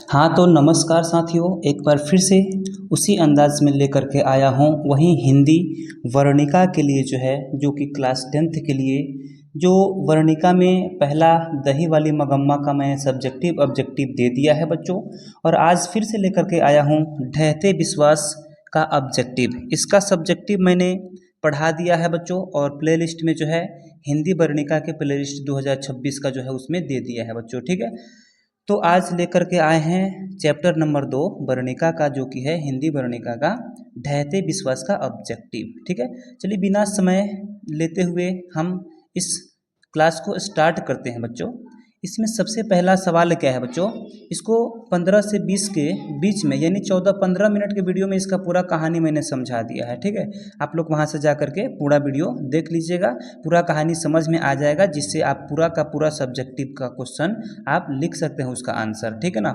हाँ तो नमस्कार साथियों, एक बार फिर से उसी अंदाज में लेकर के आया हूँ वहीं हिंदी वर्णिका के लिए जो कि क्लास 10th के लिए जो वर्णिका में पहला दही वाली मगम्मा का मैं सब्जेक्टिव ऑब्जेक्टिव दे दिया है बच्चों। और आज फिर से लेकर के आया हूँ ढहते विश्वास का ऑब्जेक्टिव। इसका सब्जेक्टिव मैंने पढ़ा दिया है बच्चों और प्लेलिस्ट में हिंदी वर्णिका के प्लेलिस्ट 2026 का उसमें दे दिया है बच्चों। ठीक है, तो आज लेकर के आए हैं चैप्टर नंबर 2 वर्णिका का, जो कि है हिंदी वर्णिका का ढहते विश्वास का ऑब्जेक्टिव। ठीक है, चलिए बिना समय लेते हुए हम इस क्लास को स्टार्ट करते हैं बच्चों। इसमें सबसे पहला सवाल क्या है बच्चों, इसको 15 से 20 के बीच में यानी 14-15 मिनट के वीडियो में इसका पूरा कहानी मैंने समझा दिया है। ठीक है, आप लोग वहां से जा करके पूरा वीडियो देख लीजिएगा, पूरा कहानी समझ में आ जाएगा, जिससे आप पूरा का पूरा सब्जेक्टिव का क्वेश्चन आप लिख सकते हैं उसका आंसर। ठीक है ना,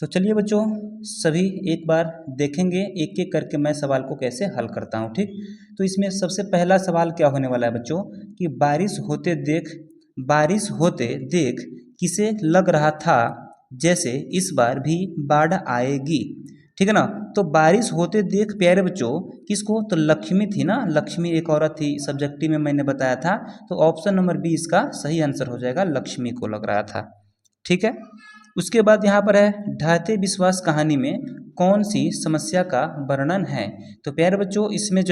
तो चलिए बच्चों सभी एक बार देखेंगे एक एक करके मैं सवाल को कैसे हल करता हूँ। ठीक, तो इसमें सबसे पहला सवाल क्या होने वाला है बच्चों कि बारिश होते देख किसे लग रहा था जैसे इस बार भी बाढ़ आएगी। ठीक है ना, तो बारिश होते देख प्यारे बच्चों किसको, तो लक्ष्मी थी ना, लक्ष्मी एक औरत थी, सब्जेक्टिव में मैंने बताया था। तो ऑप्शन नंबर बी इसका सही आंसर हो जाएगा, लक्ष्मी को लग रहा था। ठीक है, उसके बाद यहाँ पर है ढहते विश्वास कहानी में कौन सी समस्या का वर्णन है। तो प्यारे बच्चों इसमें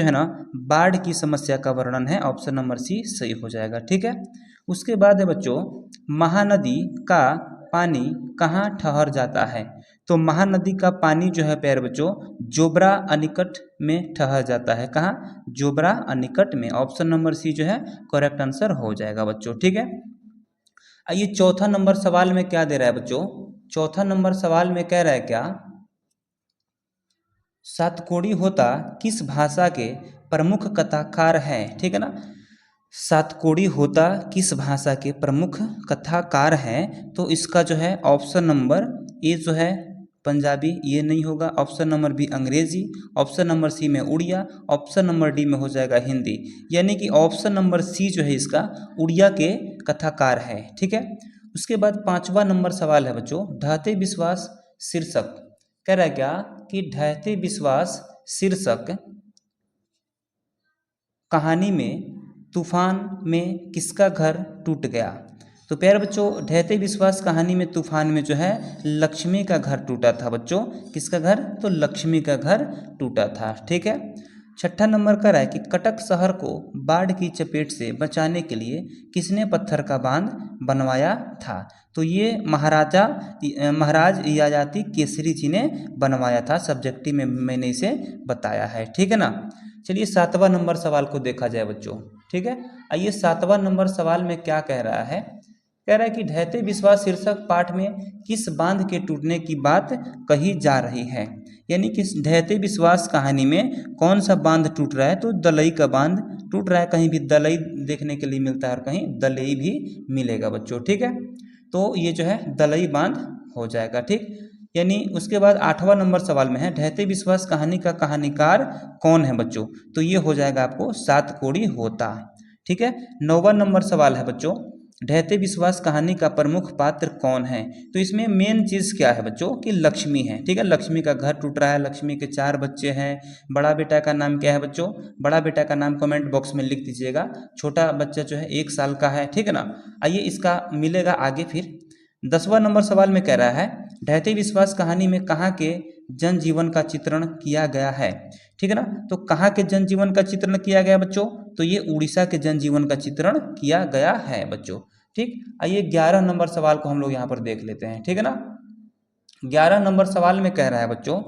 बाढ़ की समस्या का वर्णन है, ऑप्शन नंबर सी सही हो जाएगा। ठीक है, उसके बाद है बच्चों महानदी का पानी कहाँ ठहर जाता है। तो महानदी का पानी प्यारे बच्चों जोबरा अनिकट में ठहर जाता है। कहाँ, जोबरा अनिकट में, option number C correct answer हो जाएगा बच्चों। ठीक है, आइए चौथा नंबर सवाल में क्या दे रहा है बच्चों, चौथा नंबर सवाल में कह रहा है क्या, सातकोड़ी होता किस भाषा के प्रमुख कथाकार हैं। ठीक है ना, सातकोड़ी होता किस भाषा के प्रमुख कथाकार हैं। तो इसका ऑप्शन नंबर ए पंजाबी, ये नहीं होगा। ऑप्शन नंबर बी अंग्रेजी, ऑप्शन नंबर सी में उड़िया, ऑप्शन नंबर डी में हो जाएगा हिंदी। यानी कि ऑप्शन नंबर सी इसका उड़िया के कथाकार है। ठीक है, उसके बाद पांचवा नंबर सवाल है बच्चों ढहते विश्वास शीर्षक। कह रहा है क्या कि ढहते विश्वास शीर्षक कहानी में तूफान में किसका घर टूट गया। तो प्यारे बच्चों ढहते विश्वास कहानी में तूफान में लक्ष्मी का घर टूटा था बच्चों। किसका घर, तो लक्ष्मी का घर टूटा था। ठीक है, छठा नंबर का है कि कटक शहर को बाढ़ की चपेट से बचाने के लिए किसने पत्थर का बांध बनवाया था। तो ये महाराज ययाति केसरी जी ने बनवाया था, सब्जेक्टिव में मैंने इसे बताया है। ठीक है ना, चलिए सातवां नंबर सवाल को देखा जाए बच्चों। ठीक है, आइए सातवां नंबर सवाल में क्या कह रहा है, कह रहा है कि ढहते विश्वास शीर्षक पाठ में किस बांध के टूटने की बात कही जा रही है। यानी कि ढहते विश्वास कहानी में कौन सा बांध टूट रहा है, तो दलई का बांध टूट रहा है। कहीं भी दलई देखने के लिए मिलता है और कहीं दलई भी मिलेगा बच्चों। ठीक है, तो ये दलई बांध हो जाएगा। ठीक, यानी उसके बाद आठवां नंबर सवाल में है ढहते विश्वास कहानी का कहानीकार कौन है बच्चों। तो ये हो जाएगा आपको सातकोड़ी होता। ठीक है, नौवां नंबर सवाल है बच्चों ढहते विश्वास कहानी का प्रमुख पात्र कौन है। तो इसमें मेन चीज़ क्या है बच्चों कि लक्ष्मी है। ठीक है, लक्ष्मी का घर टूट रहा है, लक्ष्मी के 4 बच्चे हैं। बड़ा बेटा का नाम क्या है बच्चों, बड़ा बेटा का नाम कमेंट बॉक्स में लिख दीजिएगा। छोटा बच्चा 1 साल का है। ठीक है ना, आइए इसका मिलेगा आगे फिर। 10वां नंबर सवाल में कह रहा है ढहते विश्वास कहानी में कहाँ के जनजीवन का चित्रण किया गया है। ठीक है ना, तो कहाँ के जनजीवन का चित्रण किया गया बच्चों, तो ये उड़ीसा के जनजीवन का चित्रण किया गया है बच्चों। ठीक, आइए 11 नंबर सवाल को हम लोग यहाँ पर देख लेते हैं। ठीक है ना, 11 नंबर सवाल में कह रहा है बच्चों,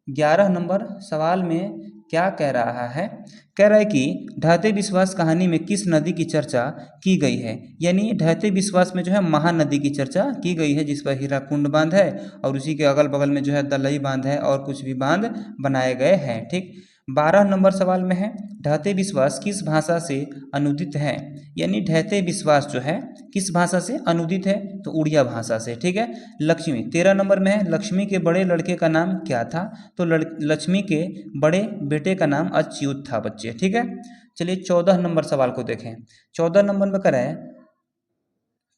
11 नंबर सवाल में क्या कह रहा है, कह रहा है कि ढहते विश्वास कहानी में किस नदी की चर्चा की गई है। यानी ढहते विश्वास में महानदी की चर्चा की गई है, जिस पर हीराकुंड बांध है और उसी के अगल बगल में दलई बांध है और कुछ भी बांध बनाए गए हैं। ठीक, 12 नंबर सवाल में है ढहते विश्वास किस भाषा से अनुदित है। यानी ढहते विश्वास किस भाषा से अनुदित है, तो उड़िया भाषा से। ठीक है, लक्ष्मी 13 नंबर में है लक्ष्मी के बड़े लड़के का नाम क्या था। तो लक्ष्मी के बड़े बेटे का नाम अच्युत था बच्चे। ठीक है, चलिए 14 नंबर सवाल को देखें। 14 नंबर में करें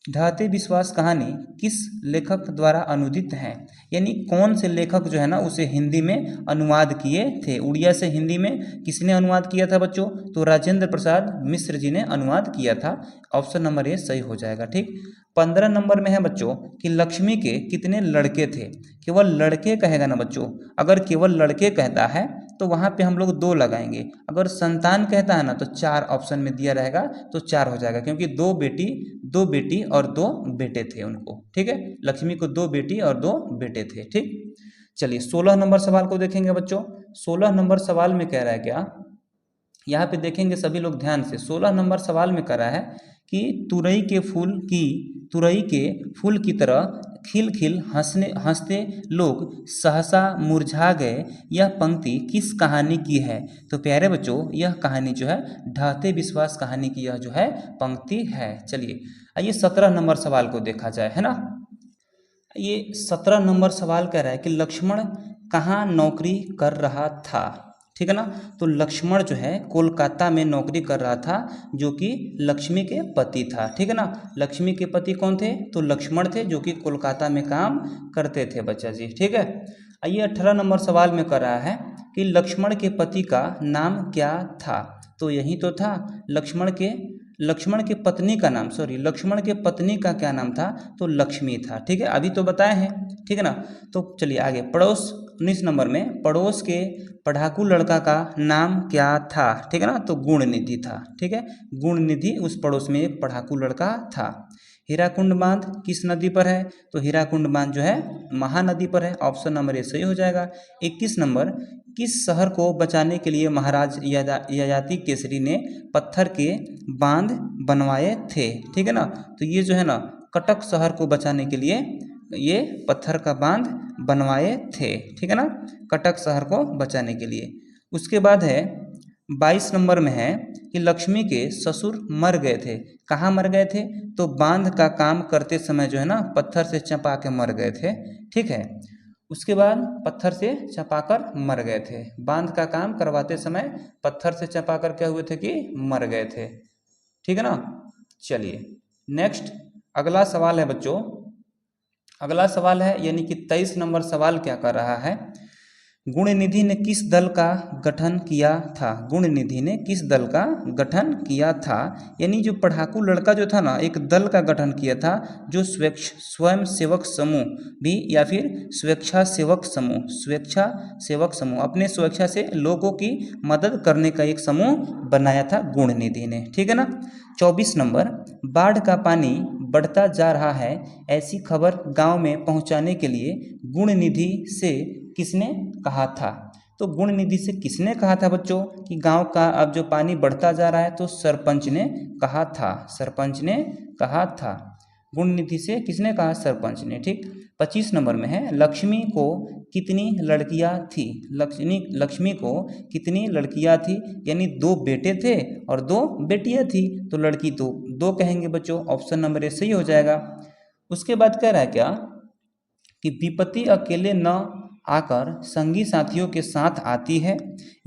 ढाते विश्वास कहानी किस लेखक द्वारा अनुदित है, यानी कौन से लेखक जो है ना उसे हिंदी में अनुवाद किए थे। उड़िया से हिंदी में किसने अनुवाद किया था बच्चों, तो राजेंद्र प्रसाद मिश्र जी ने अनुवाद किया था। ऑप्शन नंबर ए सही हो जाएगा। ठीक, 15 नंबर में है बच्चों कि लक्ष्मी के कितने लड़के थे। केवल लड़के कहेगा ना बच्चों, अगर केवल लड़के कहता है तो वहाँ पे हम लोग 2 लगाएंगे, अगर संतान कहता है ना तो 4 ऑप्शन में दिया रहेगा तो 4 हो जाएगा, क्योंकि 2 बेटी और 2 बेटे थे उनको। ठीक है, लक्ष्मी को 2 बेटी और 2 बेटे थे। ठीक, चलिए 16 नंबर सवाल को देखेंगे बच्चों। 16 नंबर सवाल में कह रहा है क्या, यहाँ पे देखेंगे सभी लोग ध्यान से। 16 नंबर सवाल में कह रहा है कि तुरई के फूल की तरह खिल खिल हंसते लोग सहसा मुरझा गए, यह पंक्ति किस कहानी की है। तो प्यारे बच्चों, यह कहानी जो है ढाते विश्वास कहानी की यह जो है पंक्ति है। चलिए आइए 17 नंबर सवाल को देखा जाए, है ना। ये 17 नंबर सवाल कह रहा है कि लक्ष्मण कहाँ नौकरी कर रहा था। ठीक है ना, तो लक्ष्मण जो है कोलकाता में नौकरी कर रहा था, जो कि लक्ष्मी के पति था। ठीक है ना, लक्ष्मी के पति कौन थे, तो लक्ष्मण थे, जो कि कोलकाता में काम करते थे बच्चा जी। ठीक है, आइए 18 नंबर सवाल में कर रहा है कि लक्ष्मण के पति का नाम क्या था। तो यही तो था, लक्ष्मण के पत्नी का नाम, लक्ष्मण के पत्नी का क्या नाम था, तो लक्ष्मी था। ठीक है, अभी तो बताए हैं। ठीक है ना, तो चलिए आगे 19 नंबर में पड़ोस के पढ़ाकू लड़का का नाम क्या था। ठीक है ना, तो गुणनिधि था। ठीक है, गुणनिधि उस पड़ोस में एक पढ़ाकू लड़का था। हीराकुंड बांध किस नदी पर है, तो हीराकुंड बांध जो है महानदी पर है। ऑप्शन नंबर ए सही हो जाएगा। 21 नंबर, किस शहर को बचाने के लिए महाराज ययाति केसरी ने पत्थर के बांध बनवाए थे। ठीक है ना, तो ये जो है ना कटक शहर को बचाने के लिए ये पत्थर का बांध बनवाए थे। ठीक है ना, कटक शहर को बचाने के लिए। उसके बाद है 22 नंबर में है कि लक्ष्मी के ससुर मर गए थे। कहाँ मर गए थे, तो बांध का काम करते समय जो है ना पत्थर से चपा के मर गए थे। ठीक है, उसके बाद पत्थर से चपाकर मर गए थे। बांध का काम करवाते समय पत्थर से चपाकर क्या हुए थे कि मर गए थे। ठीक है ना, चलिए नेक्स्ट अगला सवाल है बच्चों। अगला सवाल है यानी कि 23 नंबर सवाल क्या कर रहा है, गुणनिधि ने किस दल का गठन किया था। गुणनिधि ने किस दल का गठन किया था, यानी जो पढ़ाकू लड़का जो था ना एक दल का गठन किया था, जो स्वयं सेवक समूह भी या फिर स्वेच्छा सेवक समूह अपने स्वेच्छा से लोगों की मदद करने का एक समूह बनाया था गुणनिधि ने। ठीक है ना। 24 नंबर, बाढ़ का पानी बढ़ता जा रहा है, ऐसी खबर गांव में पहुंचाने के लिए गुणनिधि से किसने कहा था। तो गुणनिधि से किसने कहा था बच्चों कि गांव का अब जो पानी बढ़ता जा रहा है, तो सरपंच ने कहा था। गुणनिधि से किसने कहा, सरपंच ने। ठीक, 25 नंबर में है लक्ष्मी को कितनी लड़कियां थी। लक्ष्मी को कितनी लड़कियां थी, यानी 2 बेटे थे और 2 बेटियां थी, तो लड़की तो 2 कहेंगे बच्चों। ऑप्शन नंबर ए सही हो जाएगा। उसके बाद कह रहा है क्या कि विपत्ति अकेले न आकर संगी साथियों के साथ आती है,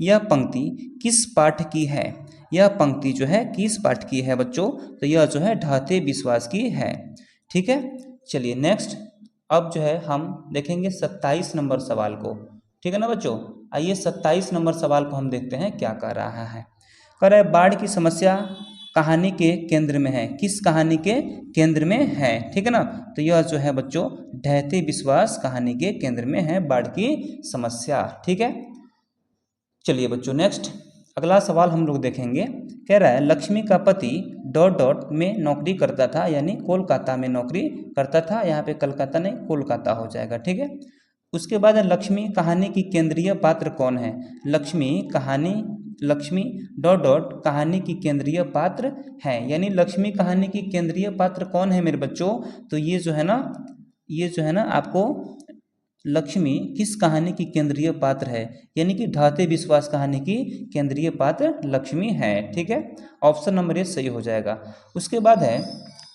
यह पंक्ति किस पाठ की है। यह पंक्ति जो है किस पाठ की है बच्चों, तो यह जो है ढाते विश्वास की है। ठीक है, चलिए नेक्स्ट अब जो है हम देखेंगे 27 नंबर सवाल को। ठीक है ना बच्चों, आइए 27 नंबर सवाल को हम देखते हैं क्या कह रहा है। कह रहा है बाढ़ की समस्या कहानी के केंद्र में है। किस कहानी के केंद्र में है, ठीक है ना, तो यह जो है बच्चों ढहते विश्वास कहानी के केंद्र में है बाढ़ की समस्या। ठीक है, चलिए बच्चों नेक्स्ट अगला सवाल हम लोग देखेंगे। कह रहा है लक्ष्मी का पति ... में नौकरी करता था, यानी कोलकाता में नौकरी करता था। यहाँ पे कलकत्ता नहीं कोलकाता हो जाएगा। ठीक है, उसके बाद लक्ष्मी कहानी की केंद्रीय पात्र कौन है। लक्ष्मी कहानी की केंद्रीय पात्र है, यानी लक्ष्मी कहानी की केंद्रीय पात्र कौन है मेरे बच्चों, तो ये जो है ना आपको लक्ष्मी किस कहानी की केंद्रीय पात्र है, यानी कि ढाते विश्वास कहानी की केंद्रीय पात्र लक्ष्मी है। ठीक है, ऑप्शन नंबर ए सही हो जाएगा। उसके बाद है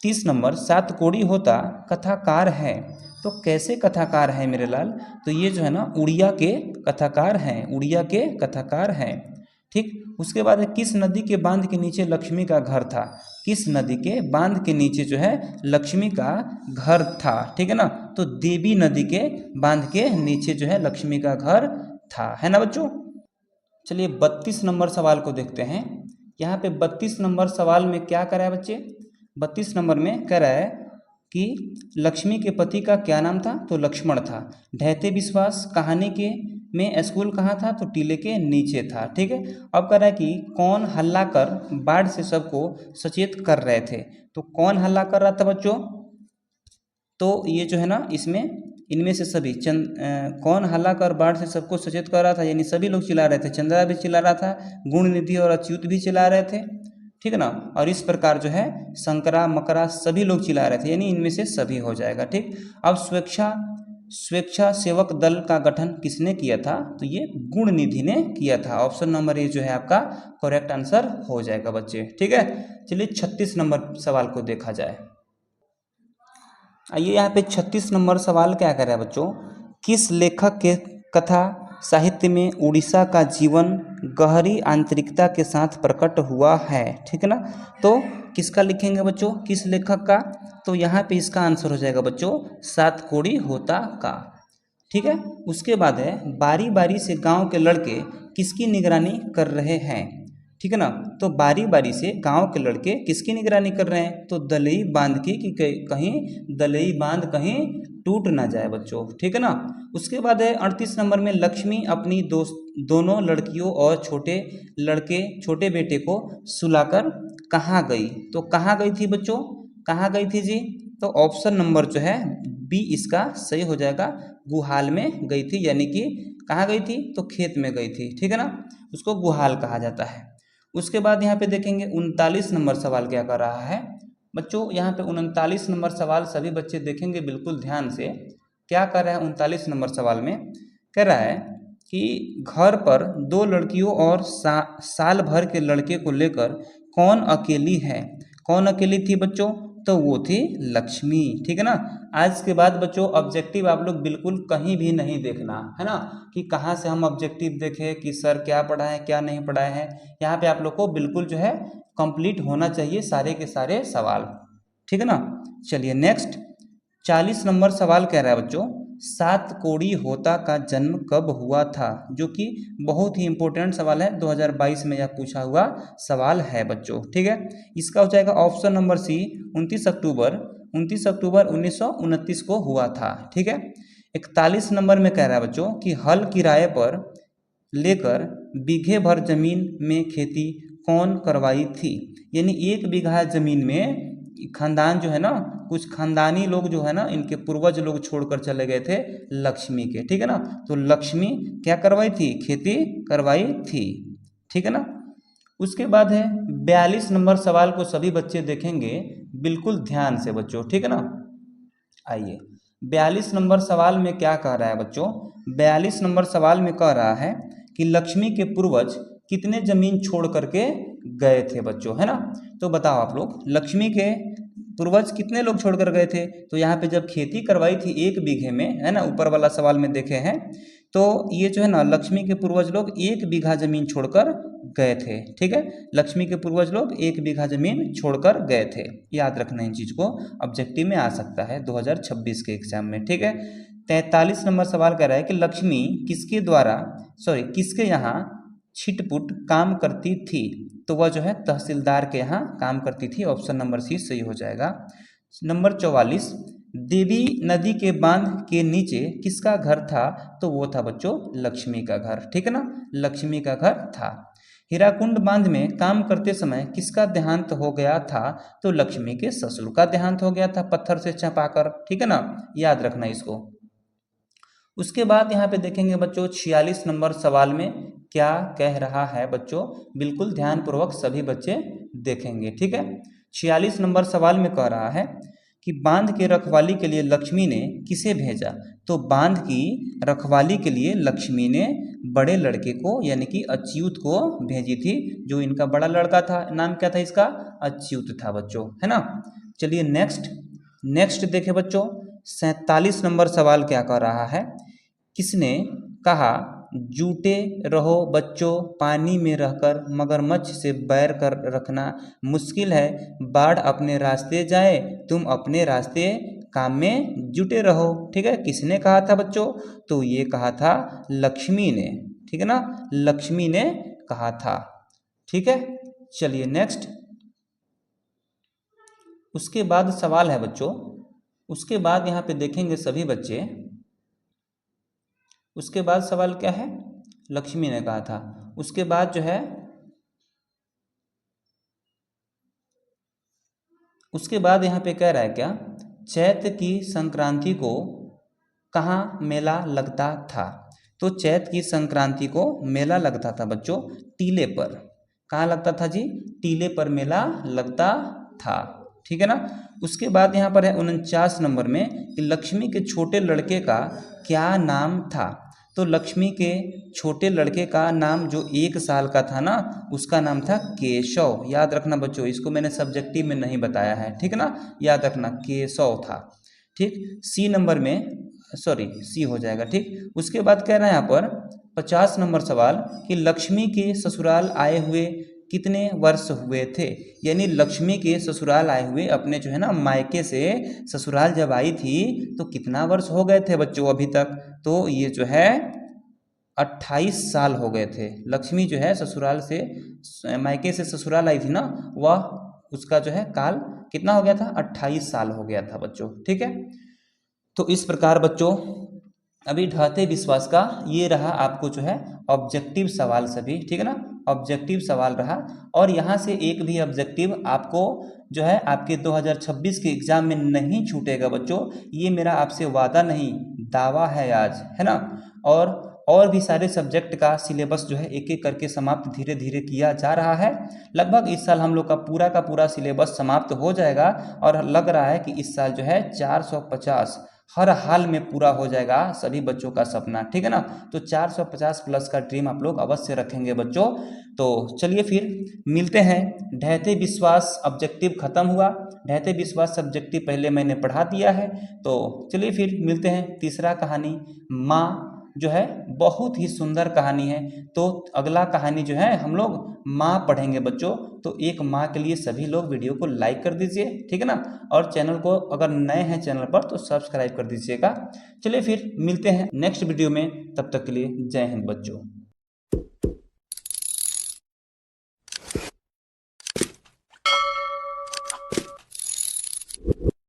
30 नंबर, सात कोड़ी होता कथाकार है। तो कैसे कथाकार है मेरे लाल, तो ये जो है ना उड़िया के कथाकार हैं। ठीक, उसके बाद है किस नदी के बांध के नीचे लक्ष्मी का घर था। किस नदी के बांध के नीचे जो है लक्ष्मी का घर था, ठीक है ना। तो देवी नदी के बांध के नीचे जो है लक्ष्मी का घर था, है ना बच्चों। चलिए 32 नंबर सवाल को देखते हैं। यहाँ पे 32 नंबर सवाल में क्या करा है बच्चे, 32 नंबर में कह रहा है कि लक्ष्मी के पति का क्या नाम था, तो लक्ष्मण था। ढहते विश्वास कहानी के में स्कूल कहाँ था, तो टीले के नीचे था, ठीक है। अब कह रहा है कि कौन हल्ला कर बाढ़ से सबको सचेत कर रहे थे। तो कौन हल्ला कर रहा था बच्चों, तो ये जो है ना इसमें इनमें से सभी कौन हल्ला कर बाढ़ से सबको सचेत कर रहा था, यानी सभी लोग चिल्ला रहे थे। चंद्रा भी चिल्ला रहा था, गुण निधि और अच्युत भी चिल्ला रहे थे, ठीक है ना। और इस प्रकार जो है शंकरा मकरा सभी लोग चिल्ला रहे थे, यानी इनमें से सभी हो जाएगा, ठीक। अब स्वेच्छा सेवक दल का गठन किसने किया था, तो ये गुण निधि ने किया था। ऑप्शन नंबर ए जो है आपका करेक्ट आंसर हो जाएगा बच्चे, ठीक है। चलिए 36 नंबर सवाल को देखा जाए। आइए यहाँ पे 36 नंबर सवाल क्या कर रहा है बच्चों, किस लेखक के कथा साहित्य में उड़ीसा का जीवन गहरी आंतरिकता के साथ प्रकट हुआ है, ठीक है ना। तो किसका लिखेंगे बच्चों, किस लेखक का, तो यहाँ पे इसका आंसर हो जाएगा बच्चों सात कोड़ी होता का, ठीक है। उसके बाद है बारी बारी से गांव के लड़के किसकी निगरानी कर रहे हैं, ठीक है ना। तो बारी बारी से गांव के लड़के किसकी निगरानी कर रहे हैं, तो दलई बांध की कि कहीं दलई बांध कहीं टूट ना जाए बच्चों, ठीक है ना। उसके बाद है 38 नंबर में लक्ष्मी अपनी दोनों लड़कियों और छोटे बेटे को सुलाकर कहाँ गई, तो कहाँ गई थी बच्चों, कहाँ गई थी जी, तो ऑप्शन नंबर जो है बी इसका सही हो जाएगा, गुहाल में गई थी। यानी कि कहाँ गई थी, तो खेत में गई थी, ठीक है ना, उसको गुहाल कहा जाता है। उसके बाद यहाँ पे देखेंगे 39 नंबर सवाल क्या कर रहा है बच्चों। यहाँ पे 39 नंबर सवाल सभी बच्चे देखेंगे बिल्कुल ध्यान से। क्या कर रहा है 39 नंबर सवाल में, कह रहा है कि घर पर दो लड़कियों और साल भर के लड़के को लेकर कौन अकेली है। कौन अकेली थी बच्चों, तो वो थी लक्ष्मी, ठीक है ना। आज के बाद बच्चों ऑब्जेक्टिव आप लोग बिल्कुल कहीं भी नहीं देखना, है ना, कि कहाँ से हम ऑब्जेक्टिव देखें कि सर क्या पढ़ाए हैं क्या नहीं पढ़ाए हैं। यहाँ पे आप लोग को बिल्कुल जो है कंप्लीट होना चाहिए सारे के सारे सवाल, ठीक है ना। चलिए नेक्स्ट 40 नंबर सवाल कह रहा है बच्चों, सात कोड़ी होता का जन्म कब हुआ था, जो कि बहुत ही इंपॉर्टेंट सवाल है, 2022 में यह पूछा हुआ सवाल है बच्चों, ठीक है। इसका हो जाएगा ऑप्शन नंबर सी 29 अक्टूबर 1929 को हुआ था, ठीक है। 41 नंबर में कह रहा है बच्चों कि हल किराए पर लेकर बीघे भर जमीन में खेती कौन करवाई थी। यानी 1 बीघा जमीन में खानदान जो है ना, कुछ खानदानी लोग जो है ना, इनके पूर्वज लोग छोड़कर चले गए थे लक्ष्मी के, ठीक है ना। तो लक्ष्मी क्या करवाई थी, खेती करवाई थी, ठीक है ना। उसके बाद है 42 नंबर सवाल को सभी बच्चे देखेंगे बिल्कुल ध्यान से बच्चों, ठीक है ना। आइए 42 नंबर सवाल में क्या कह रहा है बच्चों, 42 नंबर सवाल में कह रहा है कि लक्ष्मी के पूर्वज कितने जमीन छोड़ करके गए थे बच्चों, है ना। तो बताओ आप लोग, लक्ष्मी के पूर्वज कितने लोग छोड़कर गए थे, तो यहाँ पे जब खेती करवाई थी 1 बीघे में, है ना, ऊपर वाला सवाल में देखे हैं, तो ये जो है ना लक्ष्मी के पूर्वज लोग 1 बीघा जमीन छोड़कर गए थे, ठीक है। लक्ष्मी के पूर्वज लोग 1 बीघा जमीन छोड़कर गए थे, याद रखना इन चीज को, ऑब्जेक्टिव में आ सकता है 2026 के एग्जाम में, ठीक है। 43 नंबर सवाल कह रहा है कि लक्ष्मी किसके यहाँ छिटपुट काम करती थी, तो वह जो है तहसीलदार के यहाँ काम करती थी। ऑप्शन नंबर सी सही हो जाएगा। नंबर 44 देवी नदी के बांध के नीचे किसका घर था, तो वो था बच्चों लक्ष्मी का घर, ठीक है ना, लक्ष्मी का घर था। हीराकुंड बांध में काम करते समय किसका देहांत हो गया था, तो लक्ष्मी के ससुर का देहांत हो गया था पत्थर से चपाकर, ठीक है ना, याद रखना इसको। उसके बाद यहाँ पे देखेंगे बच्चों 46 नंबर सवाल में क्या कह रहा है बच्चों, बिल्कुल ध्यानपूर्वक सभी बच्चे देखेंगे, ठीक है। 46 नंबर सवाल में कह रहा है कि बांध के रखवाली के लिए लक्ष्मी ने किसे भेजा, तो बांध की रखवाली के लिए लक्ष्मी ने बड़े लड़के को यानी कि अच्युत को भेजी थी। जो इनका बड़ा लड़का था, नाम क्या था इसका, अच्युत था बच्चों, है ना। चलिए नेक्स्ट देखे बच्चों 47 नंबर सवाल क्या कह रहा है, किसने कहा जूटे रहो बच्चों पानी में रहकर, मगरमच्छ से बैर कर रखना मुश्किल है, बाढ़ अपने रास्ते जाए, तुम अपने रास्ते काम में जुटे रहो। ठीक है, किसने कहा था बच्चों? तो ये कहा था लक्ष्मी ने। ठीक है ना, लक्ष्मी ने कहा था। ठीक है, चलिए नेक्स्ट। उसके बाद सवाल है बच्चों, उसके बाद यहाँ पे देखेंगे सभी बच्चे, उसके बाद सवाल क्या है? लक्ष्मी ने कहा था। उसके बाद जो है, उसके बाद यहाँ पे कह रहा है क्या, चैत्र की संक्रांति को कहाँ मेला लगता था? तो चैत्र की संक्रांति को मेला लगता था बच्चों टीले पर। कहाँ लगता था जी? टीले पर मेला लगता था। ठीक है ना। उसके बाद यहाँ पर है 49 नंबर में कि लक्ष्मी के छोटे लड़के का क्या नाम था? तो लक्ष्मी के छोटे लड़के का नाम जो 1 साल का था ना, उसका नाम था केशव। याद रखना बच्चों, इसको मैंने सब्जेक्टिव में नहीं बताया है। ठीक है ना, याद रखना केशव था। ठीक, सी नंबर में, सॉरी सी हो जाएगा। ठीक, उसके बाद कह रहा है यहाँ पर 50 नंबर सवाल कि लक्ष्मी के ससुराल आए हुए कितने वर्ष हुए थे? यानी लक्ष्मी के ससुराल आए हुए, अपने जो है ना मायके से ससुराल जब आई थी तो कितना वर्ष हो गए थे बच्चों अभी तक? तो ये जो है 28 साल हो गए थे। लक्ष्मी जो है ससुराल से, मायके से ससुराल आई थी ना, वह उसका जो है काल कितना हो गया था? 28 साल हो गया था बच्चों। ठीक है, तो इस प्रकार बच्चों अभी ढाते विश्वास का ये रहा आपको जो है ऑब्जेक्टिव सवाल सभी। ठीक है ना, ऑब्जेक्टिव सवाल रहा। और यहाँ से एक भी ऑब्जेक्टिव आपको जो है आपके 2026 के एग्जाम में नहीं छूटेगा बच्चों, ये मेरा आपसे वादा नहीं दावा है आज, है ना। और भी सारे सब्जेक्ट का सिलेबस जो है एक एक करके समाप्त धीरे धीरे किया जा रहा है। लगभग इस साल हम लोग का पूरा सिलेबस समाप्त हो जाएगा और लग रहा है कि इस साल जो है 450 हर हाल में पूरा हो जाएगा सभी बच्चों का सपना। ठीक है ना, तो 450 प्लस का ड्रीम आप लोग अवश्य रखेंगे बच्चों। तो चलिए फिर मिलते हैं। ढहते विश्वास ऑब्जेक्टिव खत्म हुआ, ढहते विश्वास सब्जेक्टिव पहले मैंने पढ़ा दिया है। तो चलिए फिर मिलते हैं। तीसरा कहानी माँ जो है बहुत ही सुंदर कहानी है। तो अगला कहानी जो है हम लोग माँ पढ़ेंगे बच्चों। तो एक माँ के लिए सभी लोग वीडियो को लाइक कर दीजिए। ठीक है ना, और चैनल को अगर नए हैं चैनल पर तो सब्सक्राइब कर दीजिएगा। चलिए फिर मिलते हैं नेक्स्ट वीडियो में, तब तक के लिए जय हिंद बच्चों।